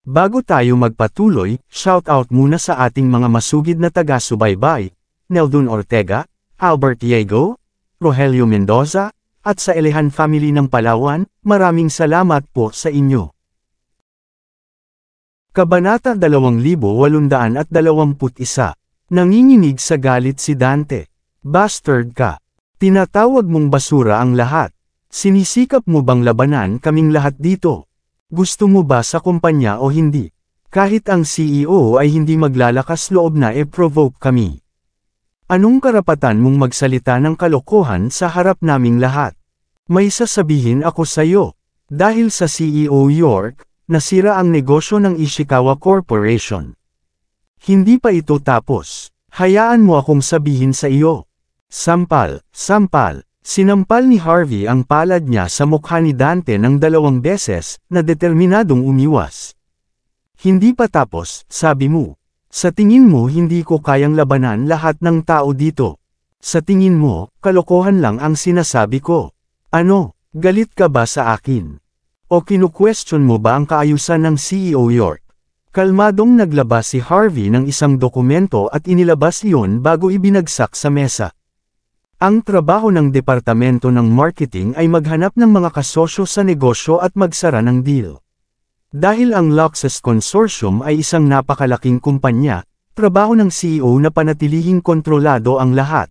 Bago tayo magpatuloy, shoutout muna sa ating mga masugid na taga-subaybay, Neldon Ortega, Albert Diego, Rogelio Mendoza, at sa Elehan family ng Palawan, maraming salamat po sa inyo. Kabanata 2821. Nanginginig sa galit si Dante. Bastard ka. Tinatawag mong basura ang lahat. Sinisikap mo bang labanan kaming lahat dito? Gusto mo ba sa kumpanya o hindi? Kahit ang CEO ay hindi maglalakas loob na e-provoke kami. Anong karapatan mong magsalita ng kalokohan sa harap naming lahat? May sasabihin ako sa'yo. Dahil sa CEO York, nasira ang negosyo ng Ishikawa Corporation. Hindi pa ito tapos. Hayaan mo akong sabihin sa iyo. Sampal, sampal. Sinampal ni Harvey ang palad niya sa mukha ni Dante ng 2 beses, na determinadong umiwas. Hindi pa tapos, sabi mo. Sa tingin mo hindi ko kayang labanan lahat ng tao dito. Sa tingin mo, kalokohan lang ang sinasabi ko. Ano, galit ka ba sa akin? O kinu-question mo ba ang kaayusan ng CEO York? Kalmadong naglabas si Harvey ng isang dokumento at inilabas iyon bago ibinagsak sa mesa. Ang trabaho ng Departamento ng Marketing ay maghanap ng mga kasosyo sa negosyo at magsara ng deal. Dahil ang Luxus Consortium ay isang napakalaking kumpanya, trabaho ng CEO na panatilihing kontrolado ang lahat.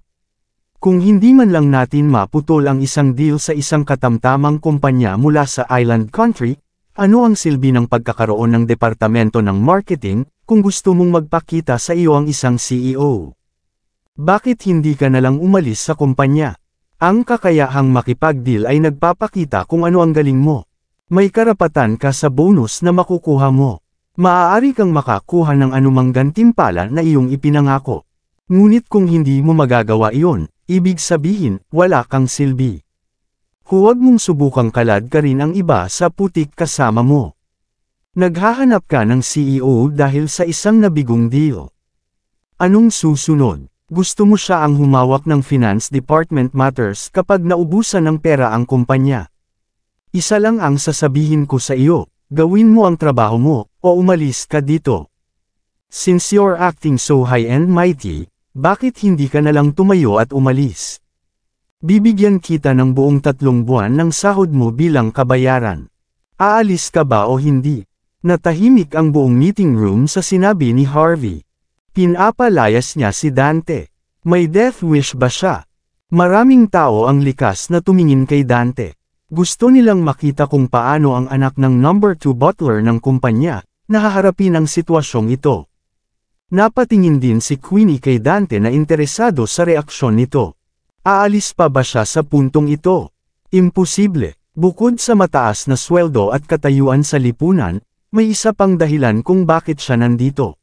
Kung hindi man lang natin maputol ang isang deal sa isang katamtamang kumpanya mula sa island country, ano ang silbi ng pagkakaroon ng Departamento ng Marketing, kung gusto mong magpakita sa iyo ang isang CEO? Bakit hindi ka nalang umalis sa kumpanya? Ang kakayahang makipag-deal ay nagpapakita kung ano ang galing mo. May karapatan ka sa bonus na makukuha mo. Maaari kang makakuha ng anumang gantimpala na iyong ipinangako. Ngunit kung hindi mo magagawa iyon, ibig sabihin, wala kang silbi. Huwag mong subukang kalad ka rin ang iba sa putik kasama mo. Naghahanap ka ng CEO dahil sa isang nabigong deal. Anong susunod? Gusto mo siya ang humawak ng Finance Department Matters kapag naubusan ng pera ang kumpanya. Isa lang ang sasabihin ko sa iyo, gawin mo ang trabaho mo, o umalis ka dito. Since you're acting so high and mighty, bakit hindi ka nalang tumayo at umalis? Bibigyan kita ng buong 3 buwan ng sahod mo bilang kabayaran. Aalis ka ba o hindi? Natahimik ang buong meeting room sa sinabi ni Harvey. Pinapalayas niya si Dante. May death wish ba siya? Maraming tao ang likas na tumingin kay Dante. Gusto nilang makita kung paano ang anak ng number 2 butler ng kumpanya, nahaharapin ang sitwasyong ito. Napatingin din si Queenie kay Dante na interesado sa reaksyon nito. Aalis pa ba siya sa puntong ito? Imposible. Bukod sa mataas na sweldo at katayuan sa lipunan, may isa pang dahilan kung bakit siya nandito.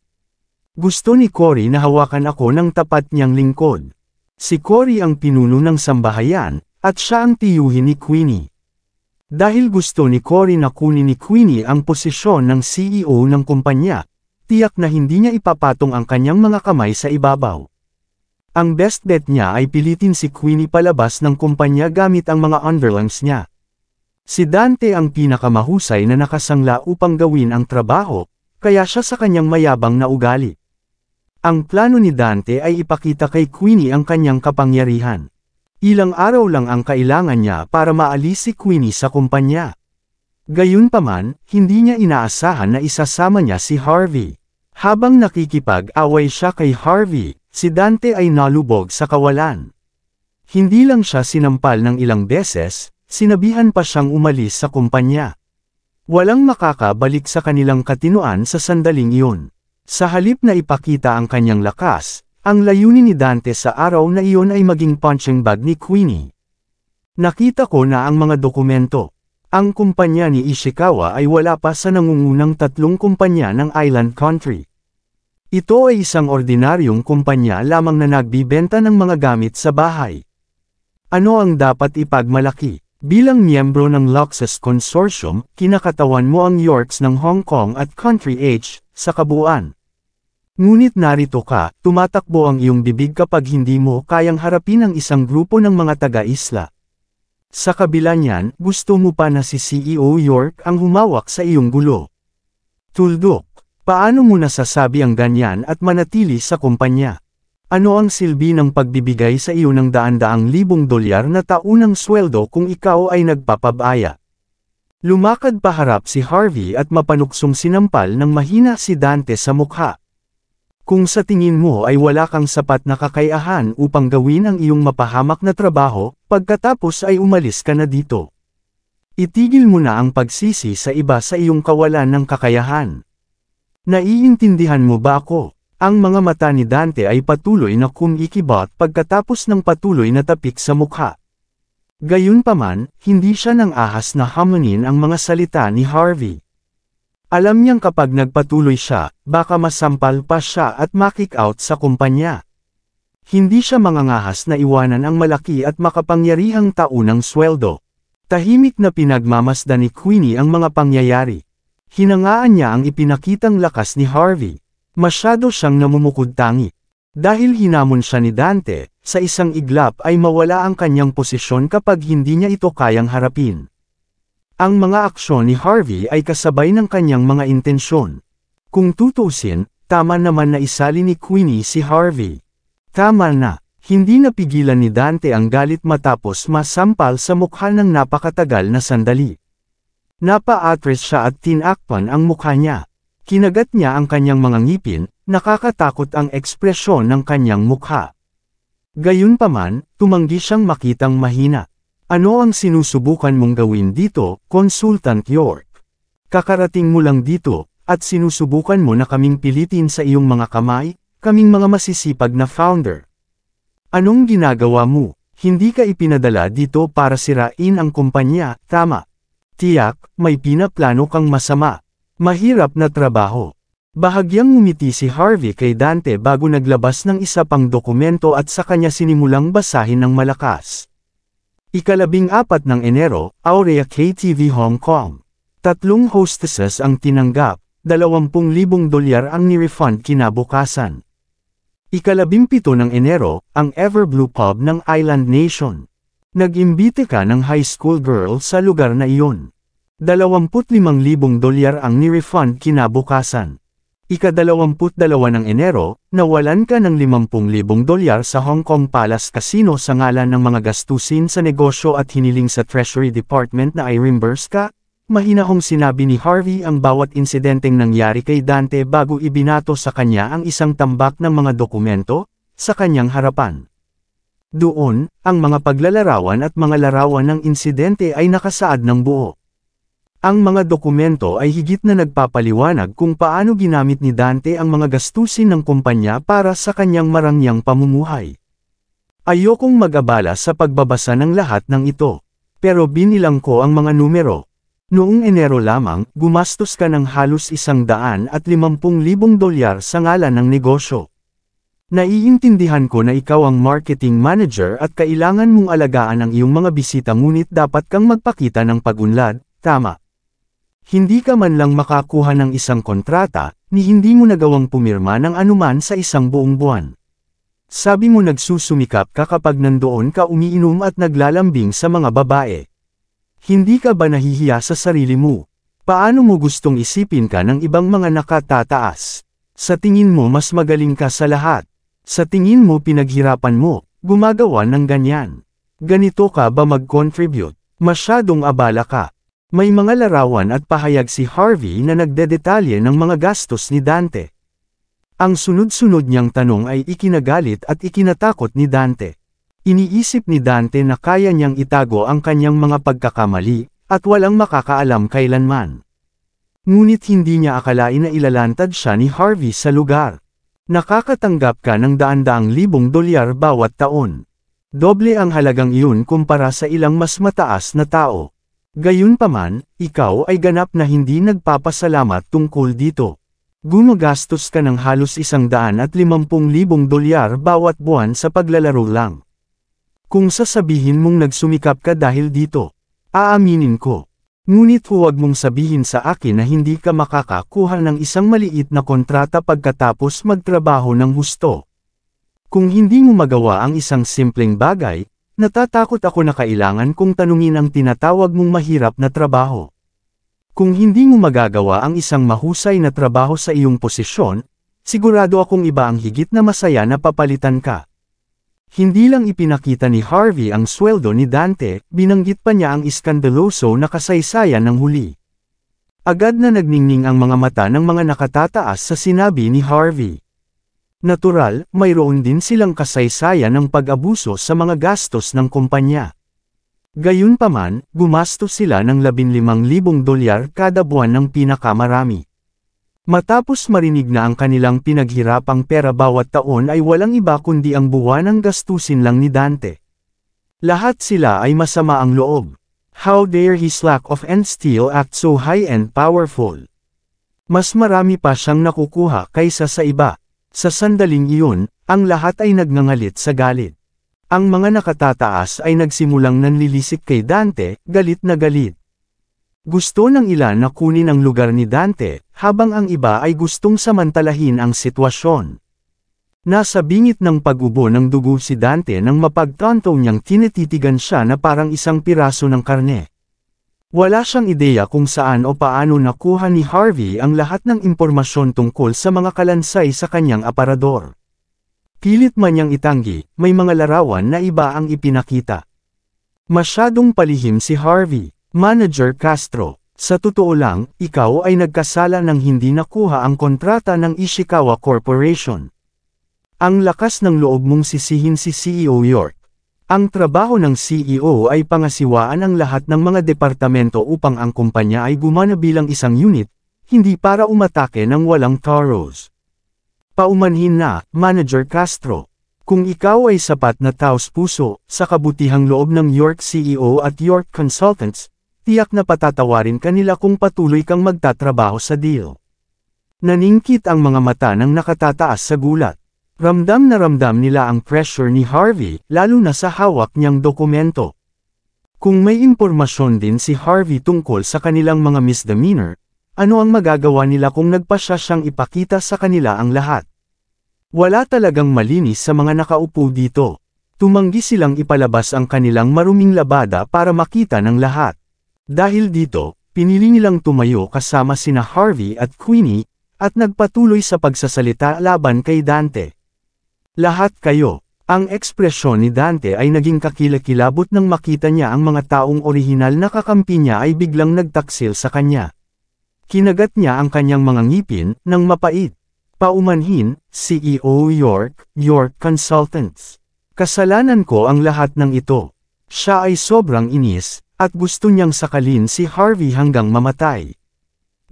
Gusto ni Cory na hawakan ako ng tapat niyang lingkod. Si Cory ang pinuno ng sambahayan, at siya ang tiyuhin ni Queenie. Dahil gusto ni Cory na kunin ni Queenie ang posisyon ng CEO ng kumpanya, tiyak na hindi niya ipapatong ang kanyang mga kamay sa ibabaw. Ang best bet niya ay pilitin si Queenie palabas ng kumpanya gamit ang mga underlings niya. Si Dante ang pinakamahusay na nakasangla upang gawin ang trabaho, kaya siya sa kanyang mayabang na ugali. Ang plano ni Dante ay ipakita kay Queenie ang kanyang kapangyarihan. Ilang araw lang ang kailangan niya para maalis si Queenie sa kumpanya. Gayunpaman, hindi niya inaasahan na isasama niya si Harvey. Habang nakikipag-away siya kay Harvey, si Dante ay nalubog sa kawalan. Hindi lang siya sinampal ng ilang beses, sinabihan pa siyang umalis sa kumpanya. Walang makakabalik sa kanilang katinuan sa sandaling iyon. Sa halip na ipakita ang kanyang lakas, ang layunin ni Dante sa araw na iyon ay maging punching bag ni Queenie. Nakita ko na ang mga dokumento. Ang kumpanya ni Ishikawa ay wala pa sa nangungunang 3 kumpanya ng island country. Ito ay isang ordinaryong kumpanya lamang na nagbibenta ng mga gamit sa bahay. Ano ang dapat ipagmalaki? Bilang miyembro ng Luxus Consortium, kinakatawan mo ang Yorks ng Hong Kong at Country H, sa kabuuan. Ngunit narito ka, tumatakbo ang iyong bibig kapag hindi mo kayang harapin ang isang grupo ng mga taga-isla. Sa kabila niyan, gusto mo pa na si CEO York ang humawak sa iyong gulo. Tuldok, paano mo nasasabi ang ganyan at manatili sa kumpanya? Ano ang silbi ng pagbibigay sa iyo ng daan-daang libong dolyar na taunang sweldo kung ikaw ay nagpapabaya? Lumakad paharap si Harvey at mapanuksong sinampal ng mahina si Dante sa mukha. Kung sa tingin mo ay wala kang sapat na kakayahan upang gawin ang iyong mapahamak na trabaho, pagkatapos ay umalis ka na dito. Itigil mo na ang pagsisi sa iba sa iyong kawalan ng kakayahan. Naiintindihan mo ba ako? Ang mga mata ni Dante ay patuloy na kumikibot pagkatapos ng patuloy na tapik sa mukha. Gayunpaman, hindi siya nang ahas na hamunin ang mga salita ni Harvey. Alam niyang kapag nagpatuloy siya, baka masampal pa siya at makick out sa kumpanya. Hindi siya mangangahas na iwanan ang malaki at makapangyarihang taunang sweldo. Tahimik na pinagmamasdan ni Queenie ang mga pangyayari. Hinangaan niya ang ipinakitang lakas ni Harvey. Masyado siyang namumukod-tangi. Dahil hinamon siya ni Dante, sa isang iglap ay mawala ang kanyang posisyon kapag hindi niya ito kayang harapin. Ang mga aksyon ni Harvey ay kasabay ng kanyang mga intensyon. Kung tutusin, tama naman na isali ni Queenie si Harvey. Tama na, hindi napigilan ni Dante ang galit matapos masampal sa mukha ng napakatagal na sandali. Napa-atras siya at tinakpan ang mukha niya. Kinagat niya ang kanyang mga ngipin, nakakatakot ang ekspresyon ng kanyang mukha. Gayunpaman, tumanggi siyang makitang mahina. Ano ang sinusubukan mong gawin dito, Consultant York? Kakarating mo lang dito, at sinusubukan mo na kaming pilitin sa iyong mga kamay, kaming mga masisipag na founder. Anong ginagawa mo? Hindi ka ipinadala dito para sirain ang kumpanya, tama? Tiyak, may pinaplano kang masama. Mahirap na trabaho. Bahagyang ngumiti si Harvey kay Dante bago naglabas ng isa pang dokumento at sa kanya sinimulang basahin ng malakas. Ika-14 ng Enero, Aurea KTV Hong Kong. 3 hostesses ang tinanggap, 20,000 dolyar ang ni-refund kinabukasan. Ika-17 ng Enero, ang Everblue Pub ng Island Nation. Nag-imbite ka ng high school girl sa lugar na iyon. 25,000 dolyar ang ni-refund kinabukasan. Ika-22 ng Enero, nawalan ka ng 50,000 dolyar sa Hong Kong Palace Casino sa ngalan ng mga gastusin sa negosyo at hiniling sa Treasury Department na i-reimburse ka. Mahinahong sinabi ni Harvey ang bawat insidenteng nangyari kay Dante bago ibinato sa kanya ang isang tambak ng mga dokumento, sa kanyang harapan. Doon, ang mga paglalarawan at mga larawan ng insidente ay nakasaad ng buo. Ang mga dokumento ay higit na nagpapaliwanag kung paano ginamit ni Dante ang mga gastusin ng kumpanya para sa kanyang marangyang pamumuhay. Ayokong mag-abala sa pagbabasa ng lahat ng ito. Pero binilang ko ang mga numero. Noong Enero lamang, gumastos ka ng halos 150,000 dolyar sa ngalan ng negosyo. Naiintindihan ko na ikaw ang marketing manager at kailangan mong alagaan ang iyong mga bisita ngunit dapat kang magpakita ng pag-unlad, tama. Hindi ka man lang makakuha ng isang kontrata, ni hindi mo nagawang pumirma ng anuman sa isang buong buwan. Sabi mo nagsusumikap ka kapag nandoon ka umiinom at naglalambing sa mga babae. Hindi ka ba nahihiya sa sarili mo? Paano mo gustong isipin ka ng ibang mga nakatataas? Sa tingin mo mas magaling ka sa lahat. Sa tingin mo pinaghirapan mo, gumagawa ng ganyan. Ganito ka ba mag-contribute? Masyadong abala ka. May mga larawan at pahayag si Harvey na nagdedetalye ng mga gastos ni Dante. Ang sunod-sunod niyang tanong ay ikinagalit at ikinatakot ni Dante. Iniisip ni Dante na kaya niyang itago ang kanyang mga pagkakamali, at walang makakaalam kailanman. Ngunit hindi niya akalain na ilalantad siya ni Harvey sa lugar. Nakakatanggap ka ng daan-daang libong dolyar bawat taon. Doble ang halagang iyon kumpara sa ilang mas mataas na tao. Gayunpaman, ikaw ay ganap na hindi nagpapasalamat tungkol dito. Gumagastos ka ng halos 150,000 dolyar bawat buwan sa paglalaro lang. Kung sasabihin mong nagsumikap ka dahil dito, aaminin ko. Ngunit huwag mong sabihin sa akin na hindi ka makakakuha ng isang maliit na kontrata pagkatapos magtrabaho ng husto. Kung hindi mo magawa ang isang simpleng bagay, natatakot ako na kailangan kong tanungin ang tinatawag mong mahirap na trabaho. Kung hindi mo magagawa ang isang mahusay na trabaho sa iyong posisyon, sigurado akong iba ang higit na masaya na papalitan ka. Hindi lang ipinakita ni Harvey ang sweldo ni Dante, binanggit pa niya ang iskandaloso na kasaysayan ng huli. Agad na nagningning ang mga mata ng mga nakatataas sa sinabi ni Harvey. Natural, mayroon din silang kasaysayan ng pag-abuso sa mga gastos ng kumpanya. Gayunpaman, gumastos sila ng $15,000 kada buwan ng pinakamarami. Matapos marinig na ang kanilang pinaghirapang pera bawat taon ay walang iba kundi ang buwanang gastusin lang ni Dante. Lahat sila ay masama ang loob. How dare his lack of and still act so high and powerful? Mas marami pa siyang nakukuha kaysa sa iba. Sa sandaling iyon, ang lahat ay nagngangalit sa galit. Ang mga nakatataas ay nagsimulang nanlilisik kay Dante, galit na galit. Gusto ng ilan na kunin ang lugar ni Dante, habang ang iba ay gustong samantalahin ang sitwasyon. Nasa bingit ng pag-ubo ng dugo si Dante nang mapagtanto niyang tinititigan siya na parang isang piraso ng karne. Wala siyang ideya kung saan o paano nakuha ni Harvey ang lahat ng impormasyon tungkol sa mga kalansay sa kanyang aparador. Pilit man niyang itanggi, may mga larawan na iba ang ipinakita. Masyadong palihim si Harvey. Manager Castro, sa totoo lang, ikaw ay nagkasala ng hindi nakuha ang kontrata ng Ishikawa Corporation. Ang lakas ng loob mong sisihin si CEO York. Ang trabaho ng CEO ay pangasiwaan ang lahat ng mga departamento upang ang kumpanya ay gumana bilang isang unit, hindi para umatake ng walang taros. Paumanhin na, Manager Castro. Kung ikaw ay sapat na taos-puso, sa kabutihang loob ng York CEO at York Consultants, tiyak na patatawarin kanila kung patuloy kang magtatrabaho sa deal. Naningkit ang mga mata ng nakatataas sa gulat. Ramdam na ramdam nila ang pressure ni Harvey, lalo na sa hawak niyang dokumento. Kung may impormasyon din si Harvey tungkol sa kanilang mga misdemeanor, ano ang magagawa nila kung nagpasya siyang ipakita sa kanila ang lahat? Wala talagang malinis sa mga nakaupo dito. Tumanggi silang ipalabas ang kanilang maruming labada para makita ng lahat. Dahil dito, pinili nilang tumayo kasama sina Harvey at Queenie, at nagpatuloy sa pagsasalita laban kay Dante. Lahat kayo. Ang ekspresyon ni Dante ay naging kakilakilabot nang makita niya ang mga taong orihinal na kakampi niya ay biglang nagtaksil sa kanya. Kinagat niya ang kanyang mga ngipin, nang mapait. Paumanhin, CEO York, York Consultants. Kasalanan ko ang lahat ng ito. Siya ay sobrang inis, at gusto niyang sakalin si Harvey hanggang mamatay.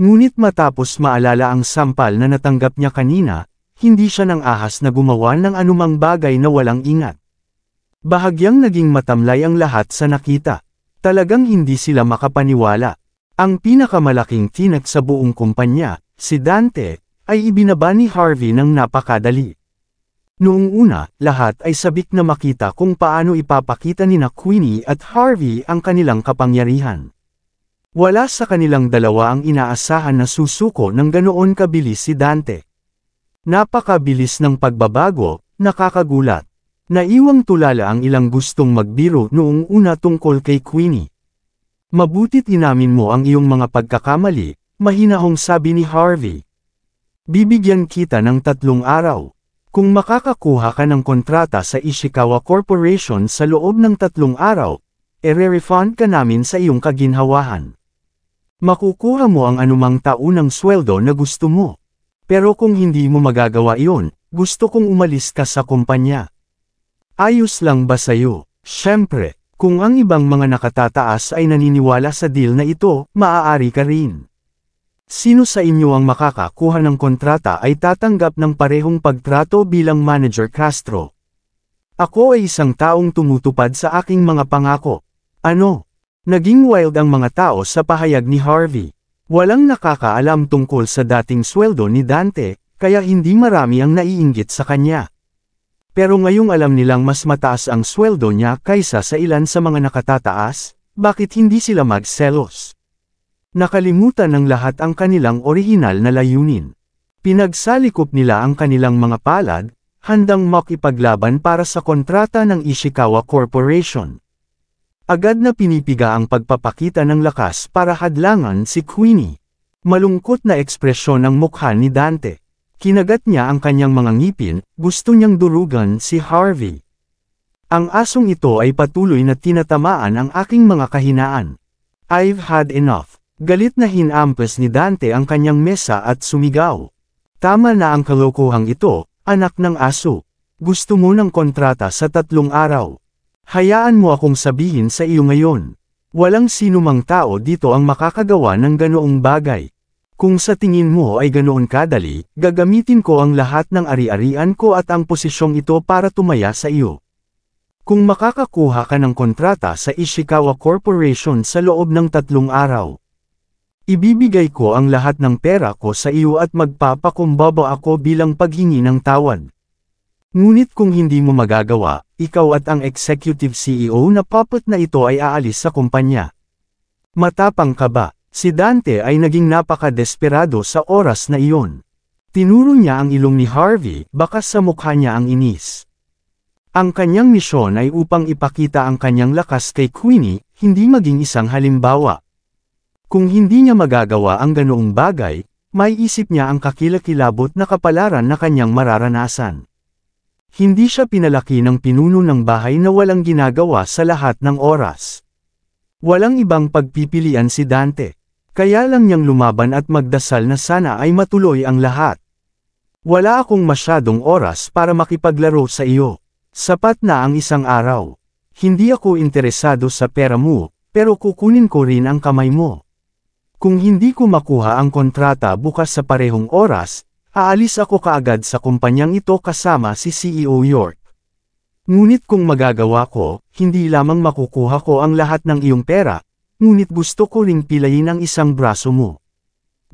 Ngunit matapos maalala ang sampal na natanggap niya kanina, hindi siya nang ahas na gumawa ng anumang bagay na walang ingat. Bahagyang naging matamlay ang lahat sa nakita. Talagang hindi sila makapaniwala. Ang pinakamalaking tinak sa buong kumpanya, si Dante, ay ibinaba ni Harvey ng napakadali. Noong una, lahat ay sabik na makita kung paano ipapakita nina Queenie at Harvey ang kanilang kapangyarihan. Wala sa kanilang dalawa ang inaasahan na susuko ng ganoon kabilis si Dante. Napakabilis ng pagbabago, nakakagulat. Naiwang tulala ang ilang gustong magbiro noong una tungkol kay Queenie. Mabuti't inamin mo ang iyong mga pagkakamali, mahinahong sabi ni Harvey. Bibigyan kita ng 3 araw. Kung makakakuha ka ng kontrata sa Ishikawa Corporation sa loob ng 3 araw, ere-refund ka namin sa iyong kaginhawahan. Makukuha mo ang anumang taunang sweldo na gusto mo. Pero kung hindi mo magagawa iyon, gusto kong umalis ka sa kumpanya. Ayos lang ba sa'yo? Siyempre, kung ang ibang mga nakatataas ay naniniwala sa deal na ito, maaari ka rin. Sino sa inyo ang makakakuha ng kontrata ay tatanggap ng parehong pagtrato bilang Manager Castro? Ako ay isang taong tumutupad sa aking mga pangako. Ano? Naging wild ang mga tao sa pahayag ni Harvey. Walang nakakaalam tungkol sa dating sweldo ni Dante, kaya hindi marami ang naiinggit sa kanya. Pero ngayong alam nilang mas mataas ang sweldo niya kaysa sa ilan sa mga nakatataas, bakit hindi sila magselos? Nakalimutan ng lahat ang kanilang orihinal na layunin. Pinagsalikop nila ang kanilang mga palad, handang makipaglaban para sa kontrata ng Ishikawa Corporation. Agad na pinipiga ang pagpapakita ng lakas para hadlangan si Queenie. Malungkot na ekspresyon ng mukha ni Dante. Kinagat niya ang kanyang mga ngipin, gusto niyang durugan si Harvey. Ang asong ito ay patuloy na tinatamaan ang aking mga kahinaan. I've had enough. Galit na hinampas ni Dante ang kanyang mesa at sumigaw. Tama na ang kalokohang ito, anak ng aso. Gusto mo ng kontrata sa 3 araw. Hayaan mo akong sabihin sa iyo ngayon. Walang sinumang tao dito ang makakagawa ng ganoong bagay. Kung sa tingin mo ay ganoon kadali, gagamitin ko ang lahat ng ari-arian ko at ang posisyong ito para tumaya sa iyo. Kung makakakuha ka ng kontrata sa Ishikawa Corporation sa loob ng 3 araw, ibibigay ko ang lahat ng pera ko sa iyo at magpapakumbaba ako bilang paghingi ng tawad. Ngunit kung hindi mo magagawa, ikaw at ang executive CEO na puppet na ito ay aalis sa kumpanya. Matapang ka ba? Si Dante ay naging napaka-desperado sa oras na iyon. Tinuro niya ang ilong ni Harvey, bakas sa mukha niya ang inis. Ang kanyang misyon ay upang ipakita ang kanyang lakas kay Queenie, hindi maging isang halimbawa. Kung hindi niya magagawa ang ganoong bagay, may isip niya ang kakilakilabot na kapalaran na kanyang mararanasan. Hindi siya pinalaki ng pinuno ng bahay na walang ginagawa sa lahat ng oras. Walang ibang pagpipilian si Dante. Kaya lang niyang lumaban at magdasal na sana ay matuloy ang lahat. Wala akong masyadong oras para makipaglaro sa iyo. Sapat na ang 1 araw. Hindi ako interesado sa pera mo, pero kukunin ko rin ang kamay mo. Kung hindi ko makuha ang kontrata bukas sa parehong oras, aalis ako kaagad sa kumpanyang ito kasama si CEO York. Ngunit kung magagawa ko, hindi lamang makukuha ko ang lahat ng iyong pera, ngunit gusto ko ring pilayin ang isang braso mo.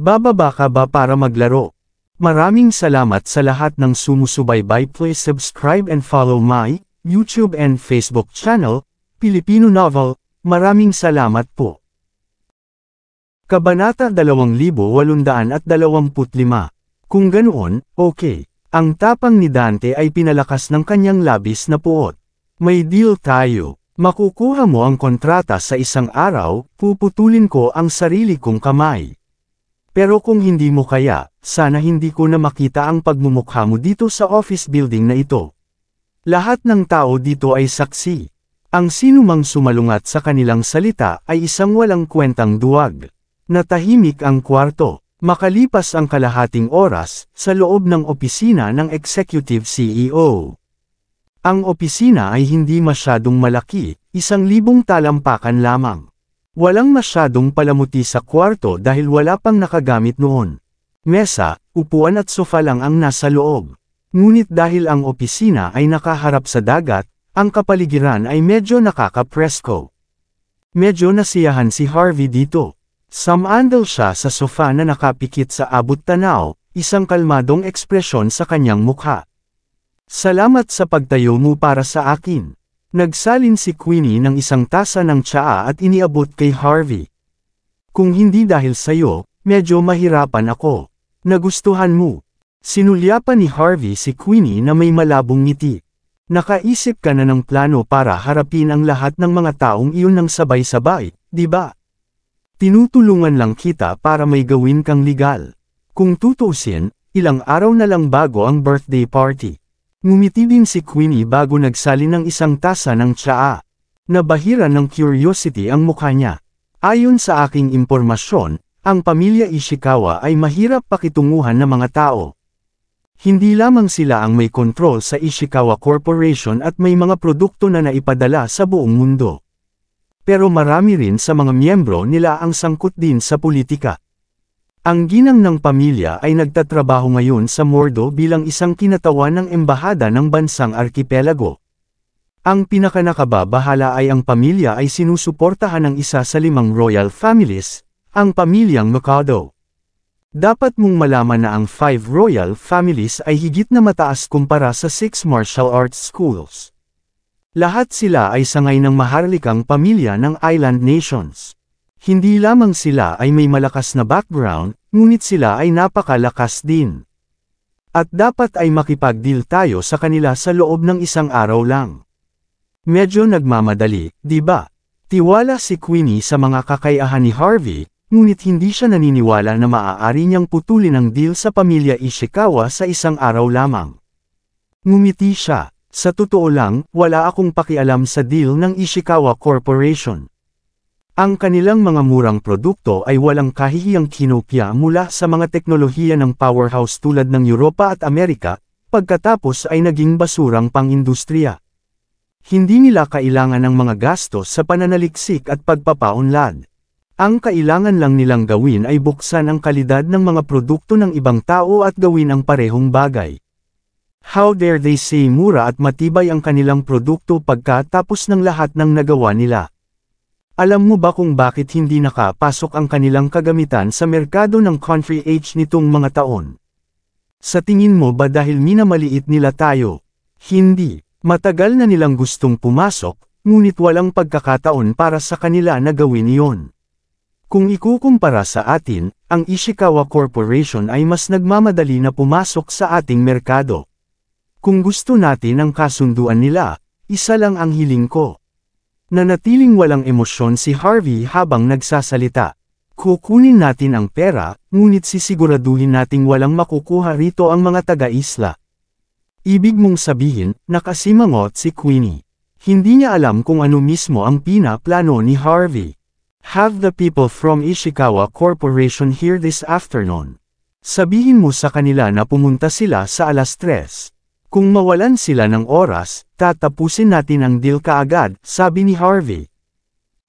Bababa ka ba para maglaro? Maraming salamat sa lahat ng sumusubaybay. Please subscribe and follow my YouTube and Facebook channel, Pilipino Novel. Maraming salamat po. Kabanata 2825. Kung ganoon, okay. Ang tapang ni Dante ay pinalakas ng kanyang labis na puot. May deal tayo. Makukuha mo ang kontrata sa 1 araw, puputulin ko ang sarili kong kamay. Pero kung hindi mo kaya, sana hindi ko na makita ang pagmumukha mo dito sa office building na ito. Lahat ng tao dito ay saksi. Ang sinumang sumalungat sa kanilang salita ay isang walang kwentang duwag. Natahimik ang kwarto. Makalipas ang kalahating oras, sa loob ng opisina ng executive CEO. Ang opisina ay hindi masyadong malaki, 1,000 talampakan lamang. Walang masyadong palamuti sa kwarto dahil wala pang nakagamit noon. Mesa, upuan at sofa lang ang nasa loob. Ngunit dahil ang opisina ay nakaharap sa dagat, ang kapaligiran ay medyo nakaka-presko. Medyo nasiyahan si Harvey dito. Sumandal siya sa sofa na nakapikit sa abot tanaw, isang kalmadong ekspresyon sa kanyang mukha. Salamat sa pagtayo mo para sa akin. Nagsalin si Queenie ng isang tasa ng tsaa at iniabot kay Harvey. Kung hindi dahil sa'yo, medyo mahirapan ako. Nagustuhan mo. Sinulyapan ni Harvey si Queenie na may malabong ngiti. Nakaisip ka na ng plano para harapin ang lahat ng mga taong iyon ng sabay-sabay, di ba? Tinutulungan lang kita para may gawin kang legal. Kung tutuusin, ilang araw na lang bago ang birthday party. Ngumiti din si Queenie bago nagsalin ng isang tasa ng tsaa. Nabahira ng curiosity ang mukha niya. Ayon sa aking impormasyon, ang pamilya Ishikawa ay mahirap pakitunguhan ng mga tao. Hindi lamang sila ang may kontrol sa Ishikawa Corporation at may mga produkto na naipadala sa buong mundo. Pero marami rin sa mga miyembro nila ang sangkot din sa politika. Ang ginang ng pamilya ay nagtatrabaho ngayon sa Mordo bilang isang kinatawan ng embahada ng bansang arkipelago. Ang pinakanakababahala ay ang pamilya ay sinusuportahan ng isa sa 5 royal families, ang pamilyang Mikado. Dapat mong malaman na ang 5 royal families ay higit na mataas kumpara sa 6 martial arts schools. Lahat sila ay sangay ng maharlikang pamilya ng island nations. Hindi lamang sila ay may malakas na background, ngunit sila ay napakalakas din. At dapat ay makipag-deal tayo sa kanila sa loob ng 1 araw lang. Medyo nagmamadali, di ba? Tiwala si Queenie sa mga kakayahan ni Harvey, ngunit hindi siya naniniwala na maaari niyang putulin ang deal sa pamilya Ishikawa sa isang araw lamang. Ngumiti siya. Sa totoo lang, wala akong pakialam sa deal ng Ishikawa Corporation. Ang kanilang mga murang produkto ay walang kahihiyang kinopya mula sa mga teknolohiya ng powerhouse tulad ng Europa at Amerika, pagkatapos ay naging basurang pang-industriya. Hindi nila kailangan ng mga gastos sa pananaliksik at pagpapaunlad. Ang kailangan lang nilang gawin ay buksan ang kalidad ng mga produkto ng ibang tao at gawin ang parehong bagay. How dare they say mura at matibay ang kanilang produkto pagkatapos ng lahat ng nagawa nila? Alam mo ba kung bakit hindi nakapasok ang kanilang kagamitan sa merkado ng Country H nitong mga taon? Sa tingin mo ba dahil minamaliit nila tayo? Hindi. Matagal na nilang gustong pumasok, ngunit walang pagkakataon para sa kanila na gawin iyon. Kung ikukumpara sa atin, ang Ishikawa Corporation ay mas nagmamadali na pumasok sa ating merkado. Kung gusto natin ang kasunduan nila, isa lang ang hiling ko. Nanatiling walang emosyon si Harvey habang nagsasalita. Kukunin natin ang pera, ngunit sisiguraduhin nating walang makukuha rito ang mga taga-isla. Ibig mong sabihin, nakasimangot si Queenie. Hindi niya alam kung ano mismo ang pinaplano ni Harvey. Have the people from Ishikawa Corporation here this afternoon. Sabihin mo sa kanila na pumunta sila sa 3:00. Kung mawalan sila ng oras, tatapusin natin ang deal kaagad, sabi ni Harvey.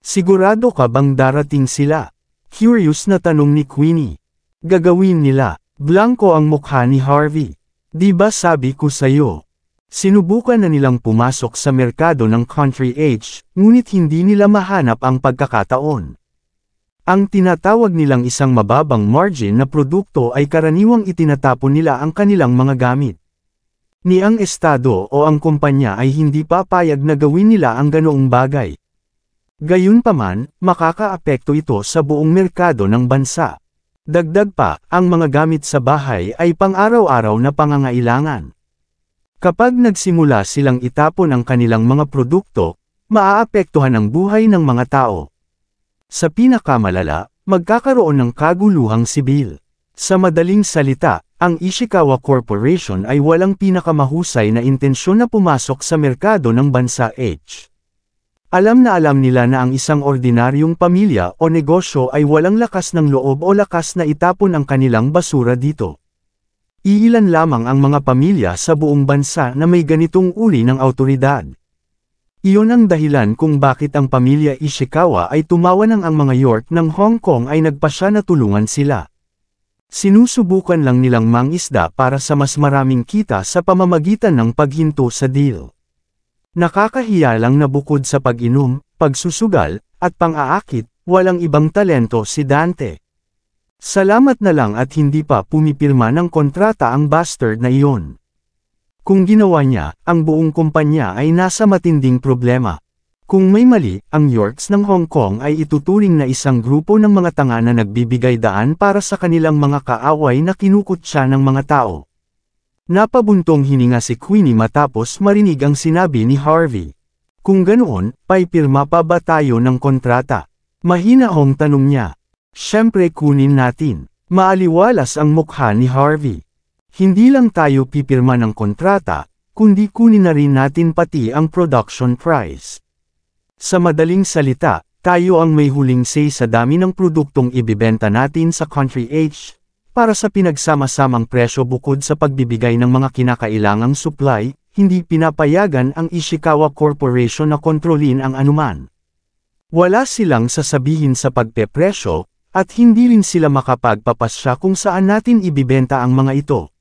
Sigurado ka bang darating sila? Curious na tanong ni Queenie. Gagawin nila. Blanko ang mukha ni Harvey. Di ba sabi ko sa'yo? Sinubukan na nilang pumasok sa merkado ng Country H, ngunit hindi nila mahanap ang pagkakataon. Ang tinatawag nilang isang mababang margin na produkto ay karaniwang itinatapon nila ang kanilang mga gamit. Ni ang estado o ang kumpanya ay hindi papayag na gawin nila ang ganoong bagay. Gayunpaman, makakaapekto ito sa buong merkado ng bansa. Dagdag pa, ang mga gamit sa bahay ay pang-araw-araw na pangangailangan. Kapag nagsimula silang itapon ang kanilang mga produkto, maaapektuhan ang buhay ng mga tao. Sa pinakamalala, magkakaroon ng kaguluhang sibil. Sa madaling salita, ang Ishikawa Corporation ay walang pinakamahusay na intensyon na pumasok sa merkado ng bansa H. Alam na alam nila na ang isang ordinaryong pamilya o negosyo ay walang lakas ng loob o lakas na itapon ang kanilang basura dito. Iilan lamang ang mga pamilya sa buong bansa na may ganitong uri ng awtoridad. Iyon ang dahilan kung bakit ang pamilya Ishikawa ay tumawa ng ang mga York ng Hong Kong ay nagpasya na tulungan sila. Sinusubukan lang nilang mangisda para sa mas maraming kita sa pamamagitan ng paghinto sa deal. Nakakahiya lang na bukod sa pag-inom, pagsusugal, at pang-aakit, walang ibang talento si Dante. Salamat na lang at hindi pa pumipirma ng kontrata ang bastard na iyon. Kung ginawa niya, ang buong kumpanya ay nasa matinding problema. Kung may mali, ang Yorks ng Hong Kong ay ituturing na isang grupo ng mga tanga na nagbibigay daan para sa kanilang mga kaaway na kinukutya ng mga tao. Napabuntong hininga si Queenie matapos marinig ang sinabi ni Harvey. Kung ganoon, paipirma pa ba tayo ng kontrata? Mahinaong tanong niya. Siyempre kunin natin. Maaliwalas ang mukha ni Harvey. Hindi lang tayo pipirma ng kontrata, kundi kunin na rin natin pati ang production price. Sa madaling salita, tayo ang may huling say sa dami ng produktong ibibenta natin sa Country H, para sa pinagsama-samang presyo bukod sa pagbibigay ng mga kinakailangang supply, hindi pinapayagan ang Ishikawa Corporation na kontrolin ang anuman. Wala silang sasabihin sa pagpepresyo, at hindi rin sila makapagpapasya kung saan natin ibibenta ang mga ito.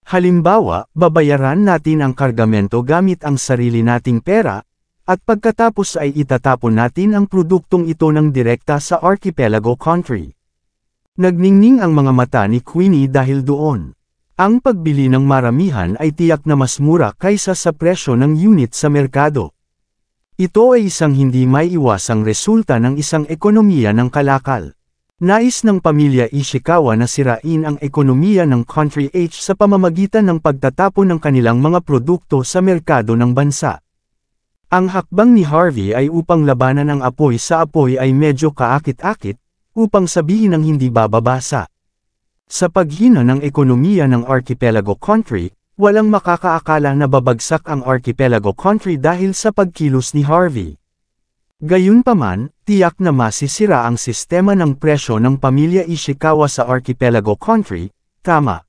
Halimbawa, babayaran natin ang kargamento gamit ang sarili nating pera, at pagkatapos ay itatapon natin ang produktong ito ng direkta sa Archipelago Country. Nagningning ang mga mata ni Queenie dahil doon. Ang pagbili ng maramihan ay tiyak na mas mura kaysa sa presyo ng unit sa merkado. Ito ay isang hindi maiiwasang resulta ng isang ekonomiya ng kalakal. Nais ng pamilya Ishikawa na sirain ang ekonomiya ng Country H sa pamamagitan ng pagtatapon ng kanilang mga produkto sa merkado ng bansa. Ang hakbang ni Harvey ay upang labanan ang apoy sa apoy ay medyo kaakit-akit, upang sabihin ang hindi bababasa. Sa paghina ng ekonomiya ng Archipelago Country, walang makakaakala na babagsak ang Archipelago Country dahil sa pagkilos ni Harvey. Gayunpaman, tiyak na masisira ang sistema ng presyo ng pamilya Ishikawa sa Archipelago Country, tama.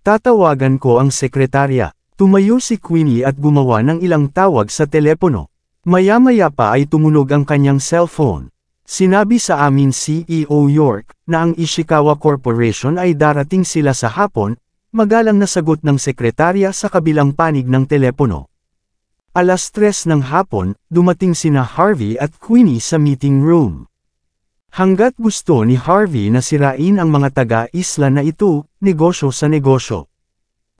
Tatawagan ko ang sekretarya. Tumayo si Queenie at gumawa ng ilang tawag sa telepono. Maya-maya pa ay tumunog ang kanyang cellphone. Sinabi sa amin CEO York na ang Ishikawa Corporation ay darating sila sa hapon, magalang na sagot ng sekretarya sa kabilang panig ng telepono. 3:00 ng hapon, dumating sina Harvey at Queenie sa meeting room. Hanggat gusto ni Harvey na sirain ang mga taga-isla na ito, negosyo sa negosyo.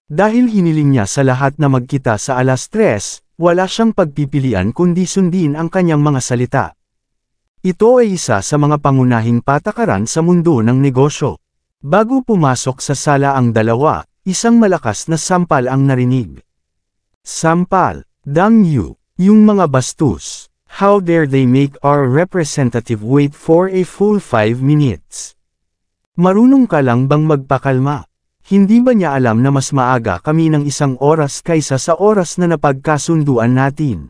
Dahil hiniling niya sa lahat na magkita sa 3:00, wala siyang pagpipilian kundi sundin ang kanyang mga salita. Ito ay isa sa mga pangunahing patakaran sa mundo ng negosyo. Bago pumasok sa sala ang dalawa, isang malakas na sampal ang narinig. Sampal, damn you, yung mga bastos. How dare they make our representative wait for a full 5 minutes? Marunong ka lang bang magpakalma? Hindi ba niya alam na mas maaga kami ng 1 oras kaysa sa oras na napagkasunduan natin?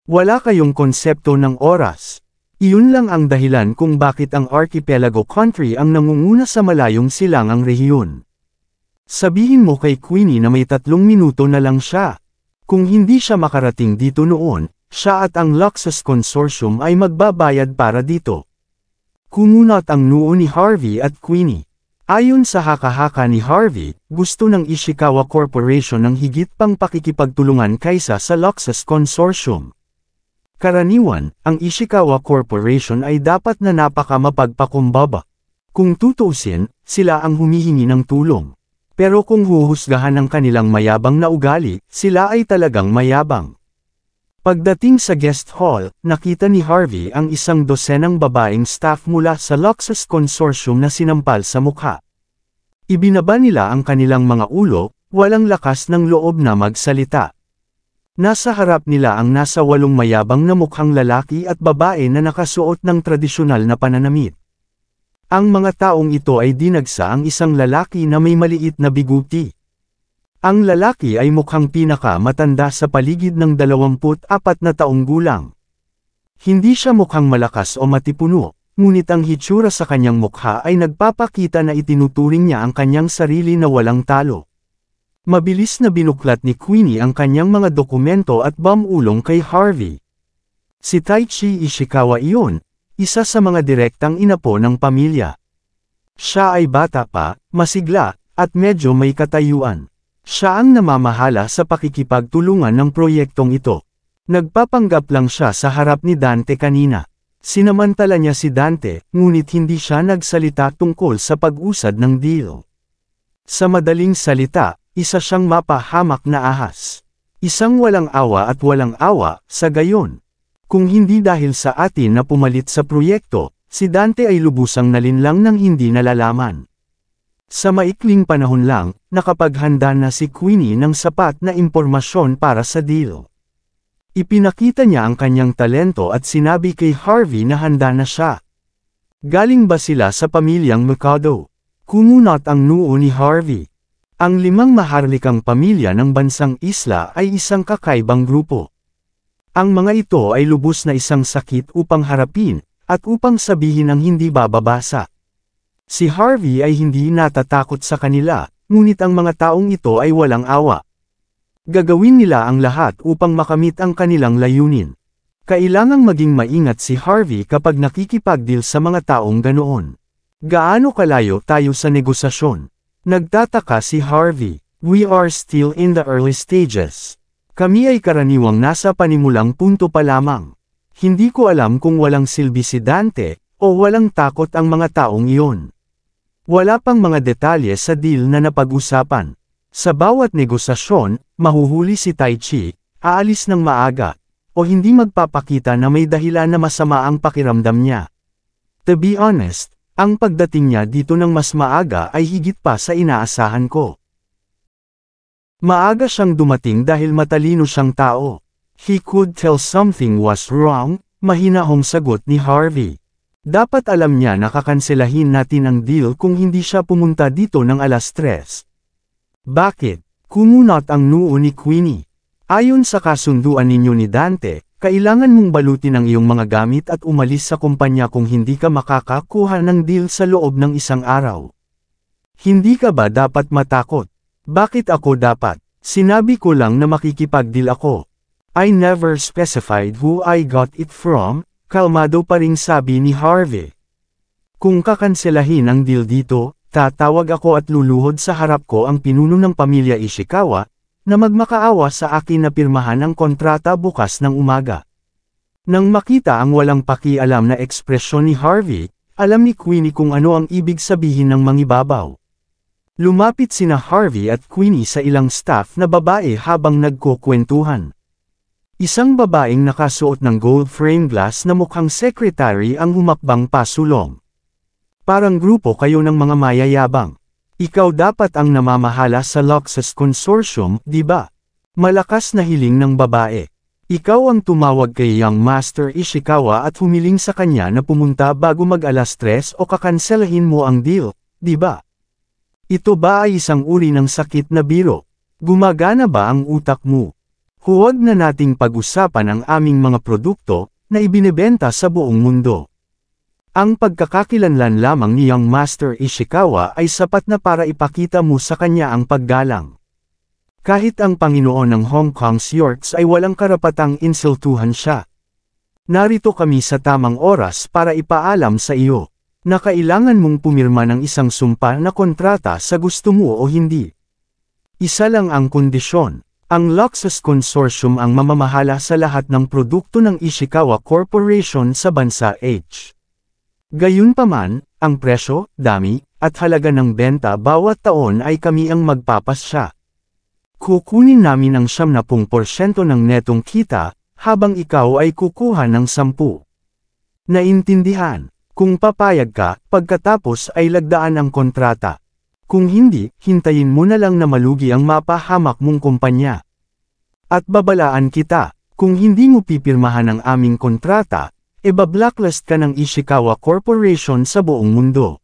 Wala kayong konsepto ng oras. Iyon lang ang dahilan kung bakit ang Archipelago Country ang nangunguna sa malayong silangang rehiyon. Sabihin mo kay Queenie na may 3 minuto na lang siya. Kung hindi siya makarating dito noon, siya at ang Luxus Consortium ay magbabayad para dito. Kumunat ang noo ni Harvey at Queenie. Ayon sa haka-haka ni Harvey, gusto ng Ishikawa Corporation ng higit pang pakikipagtulungan kaysa sa Luxus Consortium. Karaniwan, ang Ishikawa Corporation ay dapat na napaka-mapagpakumbaba. Kung tutuusin, sila ang humihingi ng tulong. Pero kung huhusgahan ang kanilang mayabang na ugali, sila ay talagang mayabang. Pagdating sa guest hall, nakita ni Harvey ang 12 babaeng staff mula sa Luxus Consortium na sinampal sa mukha. Ibinaba nila ang kanilang mga ulo, walang lakas ng loob na magsalita. Nasa harap nila ang nasa 8 mayabang na mukhang lalaki at babae na nakasuot ng tradisyonal na pananamit. Ang mga taong ito ay dinagsa ang isang lalaki na may maliit na biguti. Ang lalaki ay mukhang pinaka-matanda sa paligid ng 24 na taong gulang. Hindi siya mukhang malakas o matipuno, ngunit ang hitsura sa kanyang mukha ay nagpapakita na itinuturing niya ang kanyang sarili na walang talo. Mabilis na binuklat ni Queenie ang kanyang mga dokumento at bamulong kay Harvey. Si Taichi Ishikawa iyon, isa sa mga direktang inapo ng pamilya. Siya ay bata pa, masigla, at medyo may katayuan. Siya ang namamahala sa pakikipagtulungan ng proyektong ito. Nagpapanggap lang siya sa harap ni Dante kanina. Sinamantala niya si Dante, ngunit hindi siya nagsalita tungkol sa pag-usad ng deal. Sa madaling salita, isa siyang mapahamak na ahas. Isang walang awa at walang awa, sa gayon. Kung hindi dahil sa atin na pumalit sa proyekto, si Dante ay lubusang nalinlang ng hindi nalalaman. Sa maikling panahon lang, nakapaghanda na si Queenie ng sapat na impormasyon para sa deal. Ipinakita niya ang kanyang talento at sinabi kay Harvey na handa na siya. Galing ba sila sa pamilyang Mikado? Kumunat ang noo ni Harvey. Ang 5 maharlikang pamilya ng bansang isla ay isang kakaibang grupo. Ang mga ito ay lubos na isang sakit upang harapin, at upang sabihin ang hindi bababasa. Si Harvey ay hindi natatakot sa kanila, ngunit ang mga taong ito ay walang awa. Gagawin nila ang lahat upang makamit ang kanilang layunin. Kailangang maging maingat si Harvey kapag nakikipagdeal sa mga taong ganoon. Gaano kalayo tayo sa negosasyon? Nagtataka si Harvey. We are still in the early stages. Kami ay karaniwang nasa panimulang punto pa lamang. Hindi ko alam kung walang silbi si Dante, o walang takot ang mga taong iyon. Wala pang mga detalye sa deal na napag-usapan. Sa bawat negosasyon, mahuhuli si Taichi, aalis ng maaga, o hindi magpapakita na may dahilan na masama ang pakiramdam niya. To be honest, ang pagdating niya dito ng mas maaga ay higit pa sa inaasahan ko. Maaga siyang dumating dahil matalino siyang tao. He could tell something was wrong, mahinahong sagot ni Harvey. Dapat alam niya na kakanselahin natin ang deal kung hindi siya pumunta dito ng 3:00. Bakit? Kumunot ang noo ni Queenie. Ayon sa kasunduan ninyo ni Dante, kailangan mong balutin ang iyong mga gamit at umalis sa kumpanya kung hindi ka makakakuha ng deal sa loob ng 1 araw. Hindi ka ba dapat matakot? Bakit ako dapat? Sinabi ko lang na makikipag-deal ako. I never specified who I got it from, kalmado pa ring sabi ni Harvey. Kung kakanselahin ang deal dito, tatawag ako at luluhod sa harap ko ang pinuno ng pamilya Ishikawa, na magmakaawa sa akin na pirmahan ang kontrata bukas ng umaga. Nang makita ang walang pakialam na ekspresyon ni Harvey, alam ni Queenie kung ano ang ibig sabihin ng mangibabaw. Lumapit sina Harvey at Queenie sa ilang staff na babae habang nagkukwentuhan. Isang babaeng nakasuot ng gold frame glass na mukhang secretary ang humakbang pasulong. Parang grupo kayo ng mga mayayabang. Ikaw dapat ang namamahala sa Luxus Consortium, di ba? Malakas na hiling ng babae. Ikaw ang tumawag kay Young Master Ishikawa at humiling sa kanya na pumunta bago mag 3:00 o kakanselahin mo ang deal, di ba? Ito ba ay isang uri ng sakit na biro? Gumagana ba ang utak mo? Huwag na nating pag-usapan ang aming mga produkto na ibinebenta sa buong mundo. Ang pagkakakilanlan lamang ni Young Master Ishikawa ay sapat na para ipakita mo sa kanya ang paggalang. Kahit ang Panginoon ng Hong Kong's Yorks ay walang karapatang insultuhan siya. Narito kami sa tamang oras para ipaalam sa iyo, na kailangan mong pumirma ng isang sumpa na kontrata sa gusto mo o hindi. Isa lang ang kondisyon, ang Luxus Consortium ang mamamahala sa lahat ng produkto ng Ishikawa Corporation sa bansa H. Gayunpaman, ang presyo, dami, at halaga ng benta bawat taon ay kami ang magpapasya. Kukunin namin ang 70% ng netong kita, habang ikaw ay kukuha ng 10%. Naintindihan, kung papayag ka, pagkatapos ay lagdaan ang kontrata. Kung hindi, hintayin mo na lang na malugi ang mapahamak mong kumpanya. At babalaan kita, kung hindi mo pipirmahan ang aming kontrata, blacklist ka ng Ishikawa Corporation sa buong mundo.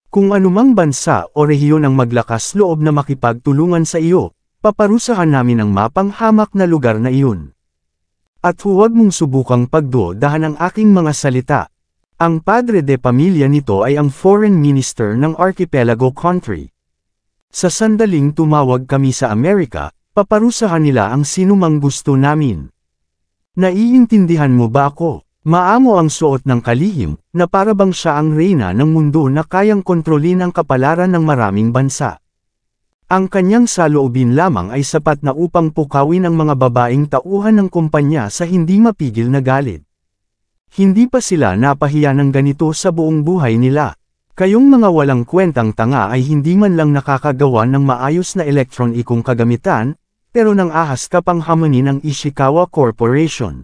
Kung anumang bansa o rehiyon ang maglakas loob na makipagtulungan sa iyo, paparusahan namin ang mapanghamak na lugar na iyon. At huwag mong subukang pagdudahan ang aking mga salita. Ang padre de pamilya nito ay ang foreign minister ng archipelago country. Sa sandaling tumawag kami sa Amerika, paparusahan nila ang sinumang gusto namin. Naiintindihan mo ba ako? Maamo ang suot ng kalihim, na parabang siya ang reyna ng mundo na kayang kontrolin ang kapalaran ng maraming bansa. Ang kanyang saloobin lamang ay sapat na upang pukawin ang mga babaeng tauhan ng kumpanya sa hindi mapigil na galit. Hindi pa sila napahiya ng ganito sa buong buhay nila. Kayong mga walang kwentang tanga ay hindi man lang nakakagawa ng maayos na elektronikong kagamitan, pero nang ahas ka pang hamanin ng Ishikawa Corporation.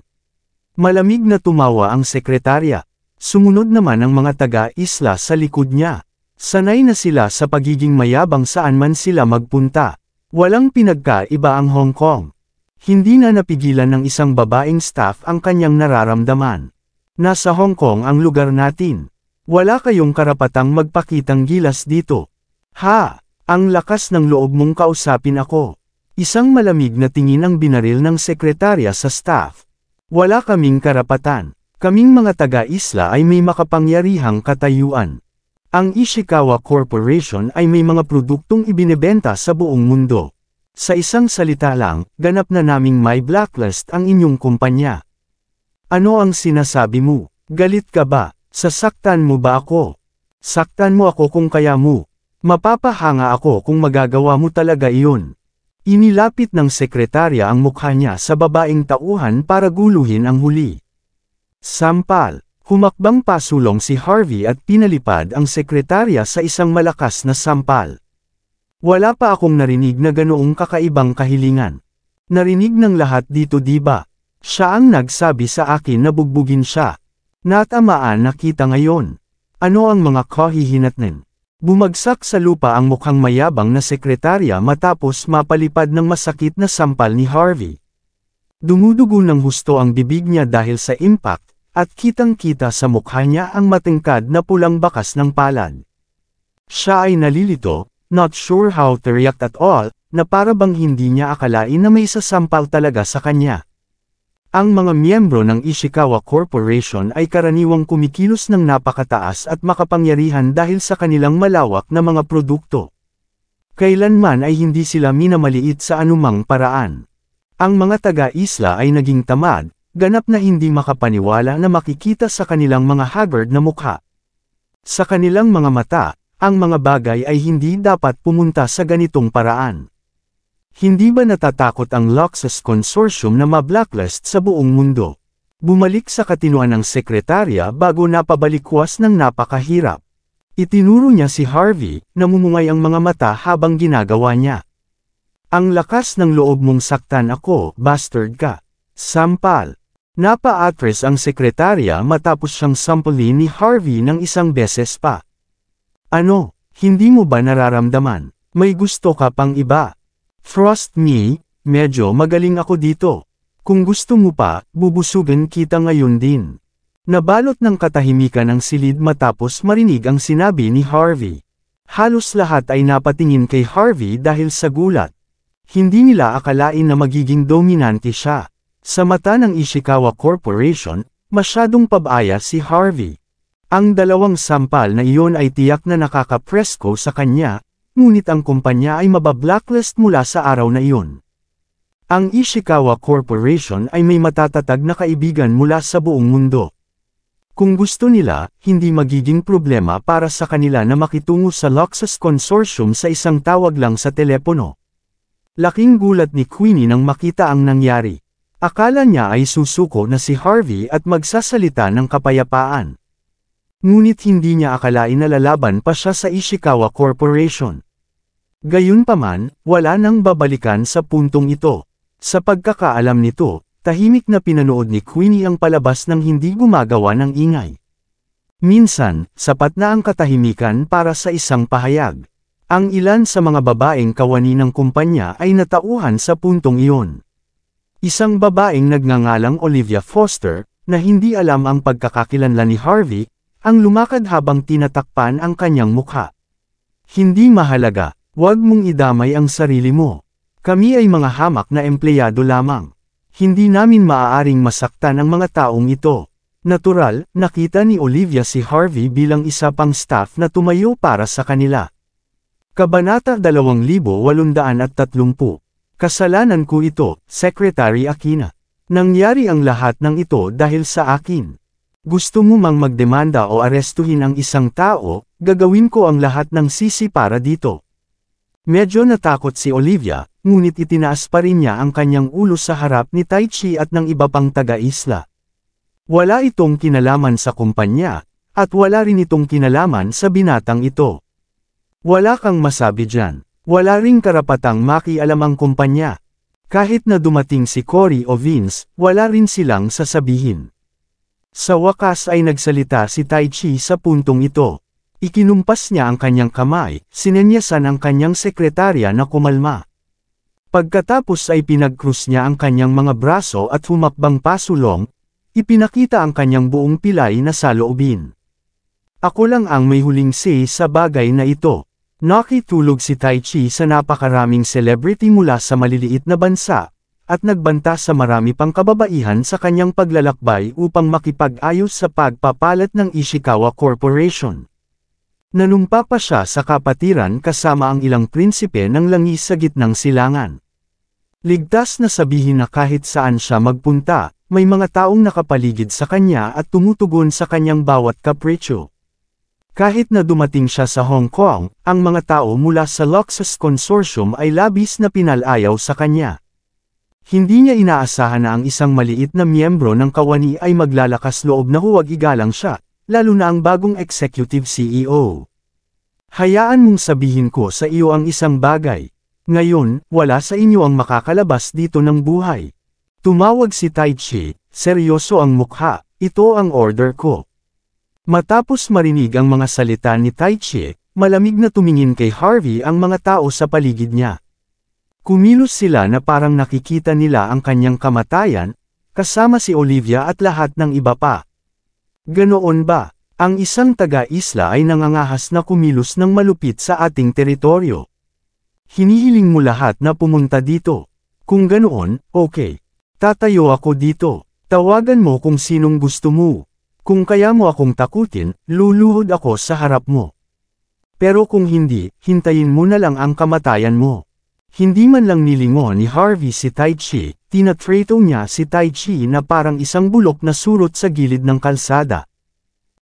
Malamig na tumawa ang sekretarya. Sumunod naman ang mga taga-isla sa likod niya. Sanay na sila sa pagiging mayabang saan man sila magpunta. Walang pinagkaiba ang Hong Kong. Hindi na napigilan ng isang babaeng staff ang kanyang nararamdaman. Nasa Hong Kong ang lugar natin. Wala kayong karapatang magpakitang gilas dito. Ha! Ang lakas ng loob mong kausapin ako. Isang malamig na tingin ang binaril ng sekretarya sa staff. Wala kaming karapatan. Kaming mga taga-isla ay may makapangyarihang katayuan. Ang Ishikawa Corporation ay may mga produktong ibinebenta sa buong mundo. Sa isang salita lang, ganap na naming may blacklist ang inyong kumpanya. Ano ang sinasabi mo? Galit ka ba? Sasaktan mo ba ako? Saktan mo ako kung kaya mo. Mapapahanga ako kung magagawa mo talaga iyon. Inilapit ng sekretarya ang mukha niya sa babaeng tauhan para guluhin ang huli. Sampal, humakbang pasulong si Harvey at pinalipad ang sekretarya sa isang malakas na sampal. Wala pa akong narinig na ganoong kakaibang kahilingan. Narinig ng lahat dito diba? Siya ang nagsabi sa akin na bugbugin siya. Natamaan na kita ngayon. Ano ang mga kahihinatnan? Bumagsak sa lupa ang mukhang mayabang na sekretarya matapos mapalipad ng masakit na sampal ni Harvey. Dumudugo ng husto ang bibig niya dahil sa impact, at kitang-kita sa mukha niya ang matingkad na pulang bakas ng palad. Siya ay nalilito, not sure how to react at all, na para bang hindi niya akalain na may sasampal talaga sa kanya. Ang mga miyembro ng Ishikawa Corporation ay karaniwang kumikilos ng napakataas at makapangyarihan dahil sa kanilang malawak na mga produkto. Kailanman ay hindi sila minamaliit sa anumang paraan. Ang mga taga-isla ay naging tamad, ganap na hindi makapaniwala na makikita sa kanilang mga haggard na mukha. Sa kanilang mga mata, ang mga bagay ay hindi dapat pumunta sa ganitong paraan. Hindi ba natatakot ang Luxus Consortium na ma-blacklist sa buong mundo? Bumalik sa katinoan ng sekretarya bago napabalikwas ng napakahirap. Itinuro niya si Harvey, namumungay ang mga mata habang ginagawa niya. Ang lakas ng loob mong saktan ako, bastard ka. Sampal. Napa-atres ang sekretarya matapos siyang sampulin ni Harvey ng isang beses pa. Ano, hindi mo ba nararamdaman? May gusto ka pang iba? Trust me, medyo magaling ako dito. Kung gusto mo pa, bubusugin kita ngayon din. Nabalot ng katahimikan ang silid matapos marinig ang sinabi ni Harvey. Halos lahat ay napatingin kay Harvey dahil sa gulat. Hindi nila akalain na magiging dominante siya. Sa mata ng Ishikawa Corporation, masyadong pabaya si Harvey. Ang dalawang sampal na iyon ay tiyak na nakakapresko sa kanya, ngunit ang kumpanya ay mabablacklist mula sa araw na iyon. Ang Ishikawa Corporation ay may matatatag na kaibigan mula sa buong mundo. Kung gusto nila, hindi magiging problema para sa kanila na makitungo sa Luxus Consortium sa isang tawag lang sa telepono. Laking gulat ni Queenie nang makita ang nangyari. Akala niya ay susuko na si Harvey at magsasalita ng kapayapaan. Ngunit hindi niya akalain na lalaban pa siya sa Ishikawa Corporation. Gayunpaman, wala nang babalikan sa puntong ito. Sa pagkakaalam nito, tahimik na pinanood ni Queenie ang palabas ng hindi gumagawa ng ingay. Minsan, sapat na ang katahimikan para sa isang pahayag. Ang ilan sa mga babaeng kawani ng kumpanya ay natauhan sa puntong iyon. Isang babaeng nagngangalang Olivia Foster, na hindi alam ang pagkakakilanlan ni Harvey, ang lumakad habang tinatakpan ang kanyang mukha. Hindi mahalaga, huwag mong idamay ang sarili mo. Kami ay mga hamak na empleyado lamang. Hindi namin maaaring masaktan ang mga taong ito. Natural, nakita ni Olivia si Harvey bilang isa pang staff na tumayo para sa kanila. Kabanata 2830. Kasalanan ko ito, Secretary Aquina. Nangyari ang lahat ng ito dahil sa akin. Gusto mo mang magdemanda o arestuhin ang isang tao, gagawin ko ang lahat ng sisi para dito. Medyo natakot si Olivia, ngunit itinaas pa rin niya ang kanyang ulo sa harap ni Taichi at ng iba pang taga-isla. Wala itong kinalaman sa kumpanya, at wala rin itong kinalaman sa binatang ito. Wala kang masabi dyan. Wala ring karapatang makialam ang kumpanya. Kahit na dumating si Cory o Vince, wala rin silang sasabihin. Sa wakas ay nagsalita si Taichi sa puntong ito. Ikinumpas niya ang kanyang kamay, sinenyasan ang kanyang sekretarya na kumalma. Pagkatapos ay pinagkrus niya ang kanyang mga braso at humakbang pasulong, ipinakita ang kanyang buong pilay na saloobin. Ako lang ang may huling say sa bagay na ito. Nakitulog si Taichi sa napakaraming celebrity mula sa maliliit na bansa, at nagbanta sa marami pang kababaihan sa kanyang paglalakbay upang makipag-ayos sa pagpapalat ng Ishikawa Corporation. Nanumpa pa siya sa kapatiran kasama ang ilang prinsipe ng langis sa gitnang silangan. Ligtas na sabihin na kahit saan siya magpunta, may mga taong nakapaligid sa kanya at tumutugon sa kanyang bawat kapritsyo. Kahit na dumating siya sa Hong Kong, ang mga tao mula sa Luxus Consortium ay labis na pinalayaw sa kanya. Hindi niya inaasahan na ang isang maliit na miyembro ng kawani ay maglalakas loob na huwag igalang siya, lalo na ang bagong executive CEO. Hayaan mong sabihin ko sa iyo ang isang bagay. Ngayon, wala sa inyo ang makakalabas dito ng buhay. Tumawag si Taichi, seryoso ang mukha, ito ang order ko. Matapos marinig ang mga salita ni Taichi, malamig na tumingin kay Harvey ang mga tao sa paligid niya. Kumilos sila na parang nakikita nila ang kanyang kamatayan, kasama si Olivia at lahat ng iba pa. Ganoon ba? Ang isang taga-isla ay nangangahas na kumilos ng malupit sa ating teritoryo. Hinihiling mo lahat na pumunta dito. Kung ganoon, okay. Tatayo ako dito. Tawagan mo kung sinong gusto mo. Kung kaya mo akong takutin, luluhod ako sa harap mo. Pero kung hindi, hintayin mo na lang ang kamatayan mo. Hindi man lang nilingon ni Harvey si Tai Chi, tinatrato niya si Tai Chi na parang isang bulok na surot sa gilid ng kalsada.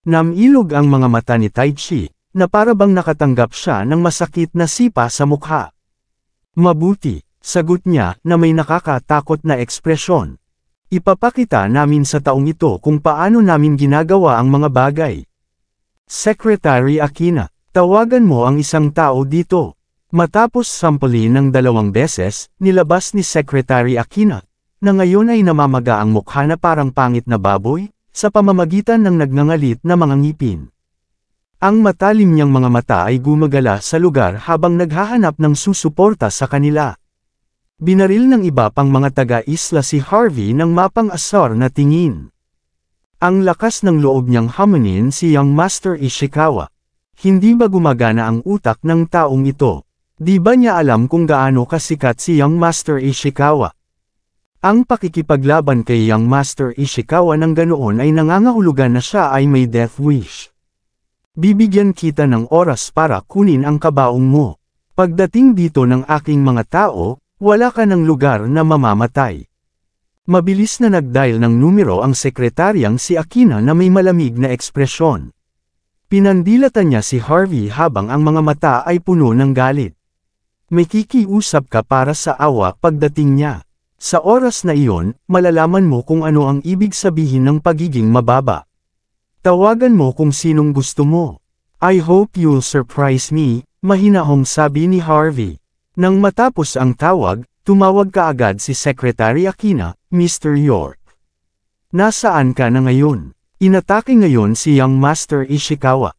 Namilog ang mga mata ni Tai Chi, na para bang nakatanggap siya ng masakit na sipa sa mukha. Mabuti, sagot niya na may nakakatakot na ekspresyon. Ipapakita namin sa taong ito kung paano namin ginagawa ang mga bagay. Secretary Aquina, tawagan mo ang isang tao dito. Matapos sampulin ng 2 beses, nilabas ni Secretary Aquina, na ngayon ay namamaga ang mukha na parang pangit na baboy, sa pamamagitan ng nagngangalit na mga ngipin. Ang matalim niyang mga mata ay gumagala sa lugar habang naghahanap ng susuporta sa kanila. Binaril ng iba pang mga taga-isla si Harvey ng mapang-asar na tingin. Ang lakas ng loob niyang hamunin si Young Master Ishikawa. Hindi ba gumagana ang utak ng taong ito? Di ba niya alam kung gaano kasikat si Young Master Ishikawa? Ang pakikipaglaban kay Young Master Ishikawa ng ganoon ay nangangahulugan na siya ay may death wish. Bibigyan kita ng oras para kunin ang kabaong mo. Pagdating dito ng aking mga tao, wala ka ng lugar na mamamatay. Mabilis na nag-dial ng numero ang sekretaryang si Aquina na may malamig na ekspresyon. Pinandilatan niya si Harvey habang ang mga mata ay puno ng galit. May kikiusap ka para sa awa pagdating niya. Sa oras na iyon, malalaman mo kung ano ang ibig sabihin ng pagiging mababa. Tawagan mo kung sinong gusto mo. I hope you'll surprise me, mahinahong sabi ni Harvey. Nang matapos ang tawag, tumawag kaagad si Secretary Aquina, Mr. York. Nasaan ka na ngayon? Inatake ngayon si Young Master Ishikawa.